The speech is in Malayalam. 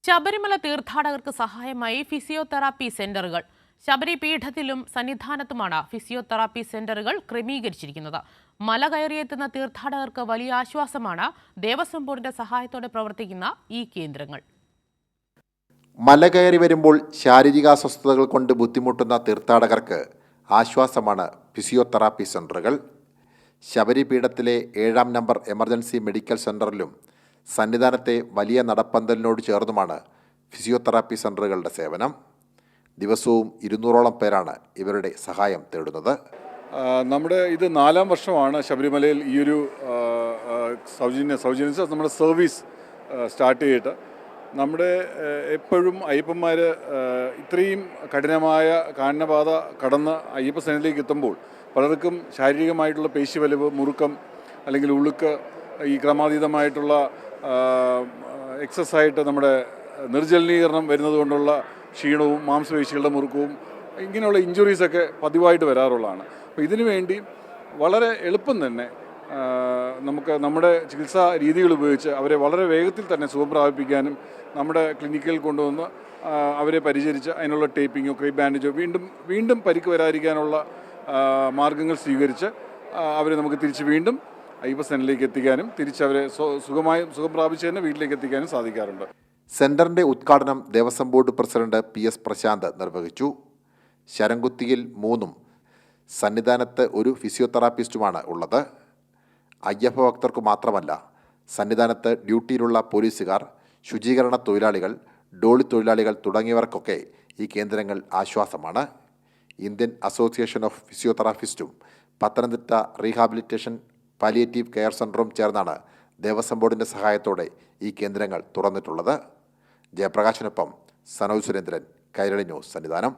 ശബരിമല തീർത്ഥാടകർക്ക് സഹായമായി ഫിസിയോതെറാപ്പി സെന്ററുകൾ. ശബരി പീഠത്തിലും സന്നിധാനത്തുമാണ് ഫിസിയോതെറാപ്പി സെന്ററുകൾ ക്രമീകരിച്ചിരിക്കുന്നത്. മല കയറിയെത്തുന്ന തീർത്ഥാടകർക്ക് വലിയ ആശ്വാസമാണ് ദേവസ്വം ബോർഡിന്റെ സഹായത്തോടെ പ്രവർത്തിക്കുന്ന ഈ കേന്ദ്രങ്ങൾ. മല കയറി വരുമ്പോൾ ശാരീരികാസ്വസ്ഥതകൾ കൊണ്ട് ബുദ്ധിമുട്ടുന്ന തീർത്ഥാടകർക്ക് ആശ്വാസമാണ് ഫിസിയോതെറാപ്പി സെന്ററുകൾ. ശബരി പീഠത്തിലെ 7-ാം നമ്പർ എമർജൻസി മെഡിക്കൽ സെന്ററിലും സന്നിധാനത്തെ വലിയ നടപ്പന്തലിനോട് ചേർന്നുമാണ് ഫിസിയോതെറാപ്പി സെന്ററുകളുടെ സേവനം. ദിവസവും 200ഓളം പേരാണ് ഇവരുടെ സഹായം തേടുന്നത്. നമ്മുടെ ഇത് 4-ാം വർഷമാണ് ശബരിമലയിൽ ഈ ഒരു സൗജന്യ നമ്മുടെ സർവീസ് സ്റ്റാർട്ട് ചെയ്തിട്ട്. നമ്മുടെ എപ്പോഴും അയ്യപ്പന്മാർ ഇത്രയും കഠിനമായ കാനനപാത കടന്ന് അയ്യപ്പസേനയിലേക്ക് എത്തുമ്പോൾ പലർക്കും ശാരീരികമായിട്ടുള്ള പേശിവലിവ്, മുറുക്കം അല്ലെങ്കിൽ ഉളുക്ക്, ഈ ക്രമാതീതമായിട്ടുള്ള എക്സസൈസായിട്ട് നമ്മുടെ നിർജ്ജലീകരണം വരുന്നത് കൊണ്ടുള്ള ക്ഷീണവും മാംസപേശികളുടെ മുറുക്കവും ഇങ്ങനെയുള്ള ഇഞ്ചുറീസൊക്കെ പതിവായിട്ട് വരാറുള്ളതാണ്. അപ്പോൾ ഇതിനു വേണ്ടി വളരെ എളുപ്പം തന്നെ നമുക്ക് നമ്മുടെ ചികിത്സാ രീതികൾ ഉപയോഗിച്ച് അവരെ വളരെ വേഗത്തിൽ തന്നെ സുഖം പ്രാപിപ്പിക്കാനും നമ്മുടെ ക്ലിനിക്കിൽ കൊണ്ടുവന്ന് അവരെ പരിചരിച്ച് അതിനുള്ള ടേപ്പിങ്ങോ ക്രീപ്പ് ബാൻഡേജോ വീണ്ടും പരിക്ക് വരാതിരിക്കാനുള്ള മാർഗങ്ങൾ സ്വീകരിച്ച് അവരെ നമുക്ക് തിരിച്ച് വീണ്ടും അയ്യപ്പസേനയിലേക്ക് എത്തിക്കാനും തിരിച്ചവരെ സുഖം പ്രാപിച്ച് തന്നെ വീട്ടിലേക്ക് എത്തിക്കാനും സാധിക്കാറുണ്ട്. സെന്ററിന്റെ ഉദ്ഘാടനം Devaswom board president PS Prashanth നിർവഹിച്ചു. ശരംകുത്തിയിൽ 3-ഉം സന്നിധാനത്ത് ഒരു ഫിസിയോതെറാപ്പിസ്റ്റുമാണ് ഉള്ളത്. അയ്യപ്പ ഭക്തർക്ക് മാത്രമല്ല, സന്നിധാനത്ത് ഡ്യൂട്ടിയിലുള്ള പോലീസുകാർ, ശുചീകരണ തൊഴിലാളികൾ, ഡോളി തൊഴിലാളികൾ തുടങ്ങിയവർക്കൊക്കെ ഈ കേന്ദ്രങ്ങൾ ആശ്വാസമാണ്. ഇന്ത്യൻ അസോസിയേഷൻ ഓഫ് ഫിസിയോതെറാപ്പിസ്റ്റും പത്തനംതിട്ട റീഹാബിലിറ്റേഷൻ പാലിയേറ്റീവ് കെയർ സെൻ്ററും ചേർന്നാണ് ദേവസ്വം ബോർഡിൻ്റെ സഹായത്തോടെ ഈ കേന്ദ്രങ്ങൾ തുറന്നിട്ടുള്ളത്. ജയപ്രകാശിനൊപ്പം സനോജ് സുരേന്ദ്രൻ, കൈരളി ന്യൂസ്, സന്നിധാനം.